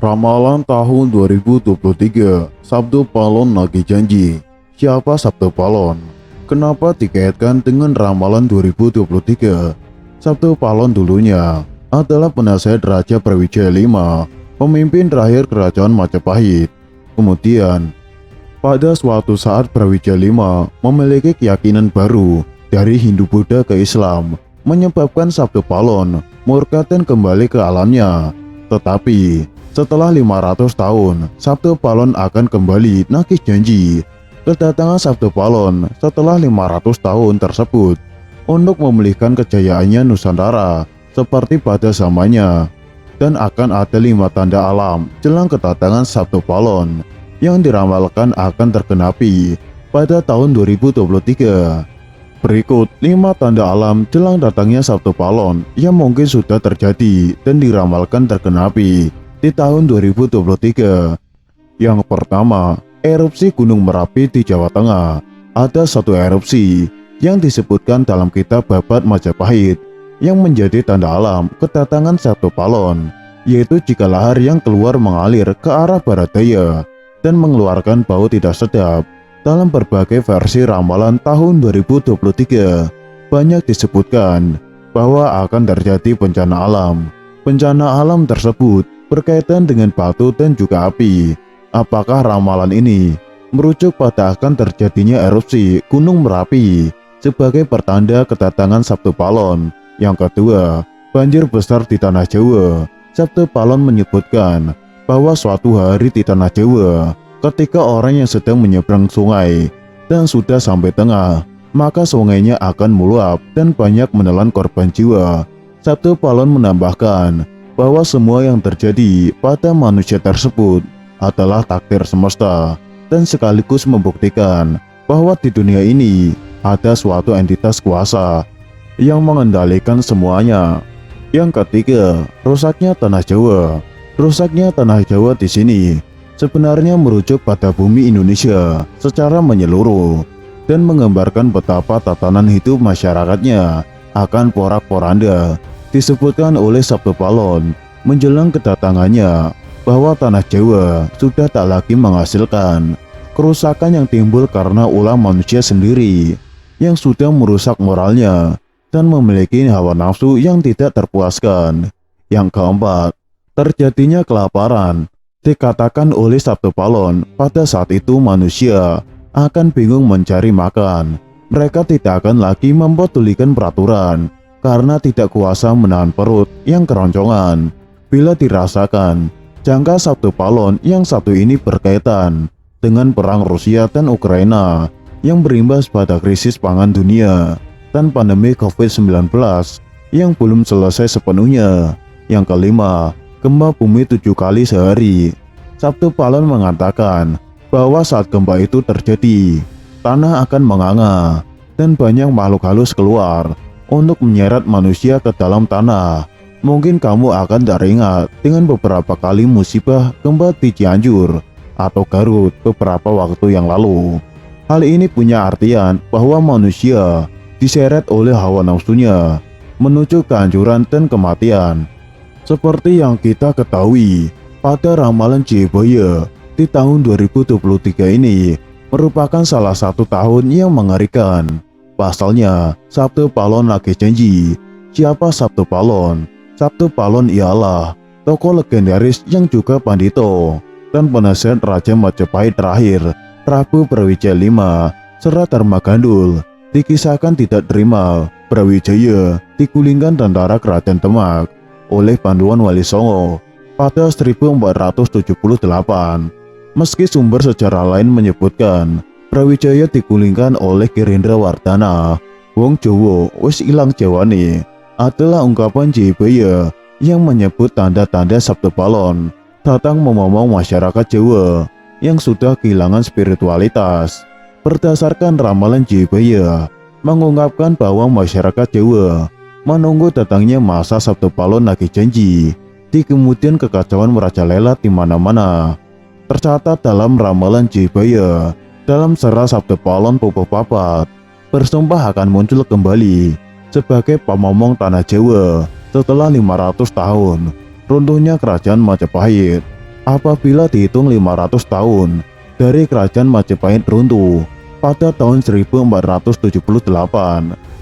Ramalan tahun 2023, Sabtu Palon nagih janji. Siapa Sabtu Palon? Kenapa dikaitkan dengan ramalan 2023? Sabtu Palon dulunya adalah penasihat Raja Brawijaya V, pemimpin terakhir Kerajaan Majapahit. Kemudian, pada suatu saat Brawijaya V memiliki keyakinan baru dari Hindu-Buddha ke Islam, menyebabkan Sabtu Palon murka dan kembali ke alamnya. Tetapi, setelah 500 tahun, Sabtu Palon akan kembali nagih janji. Kedatangan Sabtu Palon setelah 500 tahun tersebut untuk memulihkan kejayaannya Nusantara seperti pada zamannya. Dan akan ada 5 tanda alam jelang kedatangan Sabtu Palon yang diramalkan akan tergenapi pada tahun 2023. Berikut 5 tanda alam jelang datangnya Sabtu Palon yang mungkin sudah terjadi dan diramalkan tergenapi di tahun 2023. Yang pertama, erupsi Gunung Merapi di Jawa Tengah. Ada satu erupsi yang disebutkan dalam kitab Babad Majapahit yang menjadi tanda alam kedatangan Sabtu Palon, yaitu jika lahar yang keluar mengalir ke arah barat daya dan mengeluarkan bau tidak sedap. Dalam berbagai versi ramalan tahun 2023, banyak disebutkan bahwa akan terjadi bencana alam. Bencana alam tersebut berkaitan dengan batu dan juga api. Apakah ramalan ini merujuk pada akan terjadinya erupsi Gunung Merapi sebagai pertanda kedatangan Sabtu Palon? Yang kedua, banjir besar di Tanah Jawa. Sabtu Palon menyebutkan bahwa suatu hari di Tanah Jawa, ketika orang yang sedang menyeberang sungai dan sudah sampai tengah, maka sungainya akan meluap dan banyak menelan korban jiwa. Sabtu Palon menambahkan bahwa semua yang terjadi pada manusia tersebut adalah takdir semesta, dan sekaligus membuktikan bahwa di dunia ini ada suatu entitas kuasa yang mengendalikan semuanya. Yang ketiga, rusaknya Tanah Jawa. Rusaknya Tanah Jawa di sini sebenarnya merujuk pada bumi Indonesia secara menyeluruh dan menggambarkan betapa tatanan hidup masyarakatnya akan porak-poranda. Disebutkan oleh Sabtu Palon menjelang kedatangannya bahwa Tanah Jawa sudah tak lagi menghasilkan kerusakan yang timbul karena ulah manusia sendiri yang sudah merusak moralnya dan memiliki hawa nafsu yang tidak terpuaskan. Yang keempat, terjadinya kelaparan. Dikatakan oleh Sabtu Palon pada saat itu manusia akan bingung mencari makan. Mereka tidak akan lagi mempedulikan peraturan karena tidak kuasa menahan perut yang keroncongan. Bila dirasakan, jangka Sabtu Palon yang satu ini berkaitan dengan perang Rusia dan Ukraina yang berimbas pada krisis pangan dunia dan pandemi COVID-19 yang belum selesai sepenuhnya. Yang kelima, gempa bumi 7 kali sehari. Sabtu Palon mengatakan bahwa saat gempa itu terjadi, tanah akan menganga dan banyak makhluk halus keluar untuk menyeret manusia ke dalam tanah. Mungkin kamu akan teringat dengan beberapa kali musibah gempa di Cianjur atau Garut beberapa waktu yang lalu. Hal ini punya artian bahwa manusia diseret oleh hawa nafsunya menuju kehancuran dan kematian. Seperti yang kita ketahui, pada ramalan Jayabaya di tahun 2023 ini merupakan salah satu tahun yang mengerikan. Pasalnya, Sabtu Palon nagih janji. Siapa Sabtu Palon? Sabtu Palon ialah tokoh legendaris yang juga pandito dan penasihat Raja Majapahit terakhir, Prabu Brawijaya V serta Dharma Gandul. Dikisahkan tidak terima Brawijaya digulingkan tentara Kerajaan Demak oleh Panduan Wali Songo pada 1478. Meski sumber sejarah lain menyebutkan Brawijaya digulingkan oleh Kirindra Wardana, wong Jawa wis ilang jawane, adalah ungkapan Jayabaya yang menyebut tanda-tanda Sabtu Palon datang memomong masyarakat Jawa yang sudah kehilangan spiritualitas. Berdasarkan ramalan Jayabaya mengungkapkan bahwa masyarakat Jawa menunggu datangnya masa Sabtu Palon nagih janji. Di kemudian kekacauan merajalela di mana-mana. Tercatat dalam ramalan Jayabaya, dalam serah Sabtu Palon Pupuh Papat bersumpah akan muncul kembali sebagai pemomong Tanah Jawa setelah 500 tahun runtuhnya Kerajaan Majapahit. Apabila dihitung 500 tahun dari kerajaan Majapahit runtuh pada tahun 1478,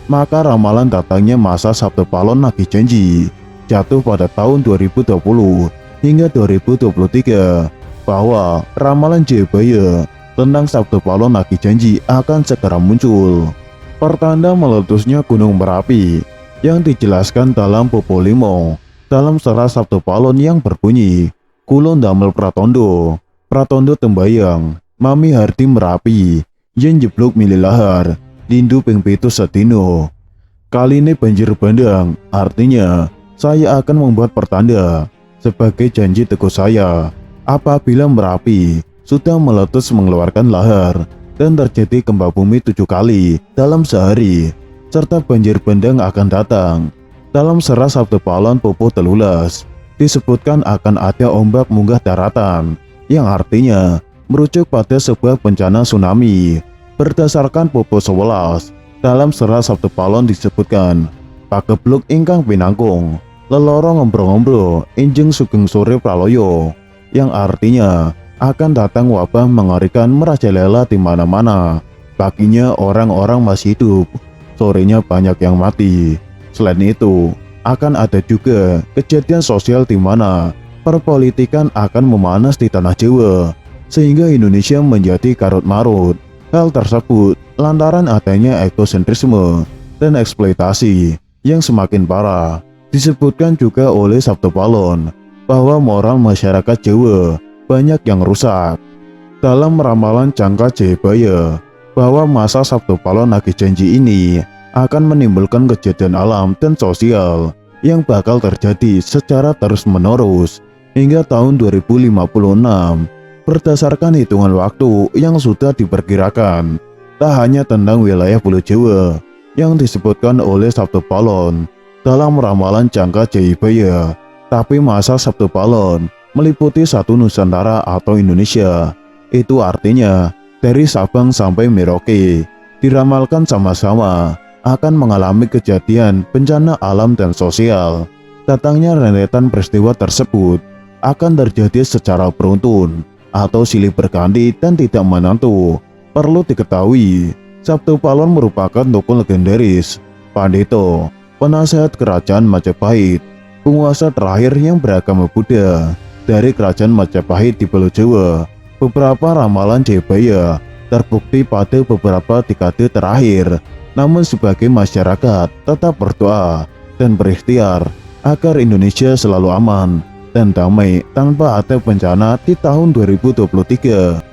maka ramalan datangnya masa Sabtu Palon Nagih Janji jatuh pada tahun 2020 hingga 2023, bahwa ramalan Jayabaya tentang Sabtu Palon Nagih Janji akan segera muncul. Pertanda meletusnya Gunung Merapi yang dijelaskan dalam Popo Limo dalam serat Sabtu Palon yang berbunyi, Kulon damel pratondo, pratondo tembayang, mami harti Merapi, yen jeblok mililahar, lindu ping pitu sedino. Kali ini banjir bandang, artinya saya akan membuat pertanda sebagai janji teguh saya. Apabila Merapi sudah meletus mengeluarkan lahar dan terjadi gempa bumi 7 kali dalam sehari, serta banjir bandang akan datang. Dalam serat Sabtu Palon Popo Telulas disebutkan akan ada ombak munggah daratan, yang artinya merujuk pada sebuah bencana tsunami. Berdasarkan Popo 11, dalam serat Sabtu Palon disebutkan, pagebluk ingkang pinangkung, lelorong ngombro-ngombro injeng sugeng sore praloyo, yang artinya akan datang wabah mengerikan merajalela di mana-mana. Paginya orang-orang masih hidup, sorenya banyak yang mati. Selain itu, akan ada juga kejadian sosial di mana perpolitikan akan memanas di tanah Jawa, sehingga Indonesia menjadi karut-marut. Hal tersebut lantaran adanya ekosentrisme dan eksploitasi yang semakin parah. Disebutkan juga oleh Sabtu Palon bahwa moral masyarakat Jawa banyak yang rusak. Dalam ramalan Jangka Jayabaya bahwa masa Sabtu Palon Nagih Janji ini akan menimbulkan kejadian alam dan sosial yang bakal terjadi secara terus-menerus hingga tahun 2056 berdasarkan hitungan waktu yang sudah diperkirakan. Tak hanya tentang wilayah Pulau Jawa yang disebutkan oleh Sabtu Palon dalam ramalan Jangka Jayabaya, tapi masa Sabtu Palon meliputi satu Nusantara atau Indonesia. Itu artinya dari Sabang sampai Merauke diramalkan sama-sama akan mengalami kejadian bencana alam dan sosial. Datangnya rentetan peristiwa tersebut akan terjadi secara beruntun atau silih berganti dan tidak menentu. Perlu diketahui, Sabtu Palon merupakan tokoh legendaris, Pandito, penasehat kerajaan Majapahit, penguasa terakhir yang beragama Buddha dari kerajaan Majapahit di Pulau Jawa. Beberapa ramalan Jayabaya terbukti pada beberapa dekade terakhir. Namun sebagai masyarakat tetap berdoa dan berikhtiar agar Indonesia selalu aman dan damai tanpa ada bencana di tahun 2023.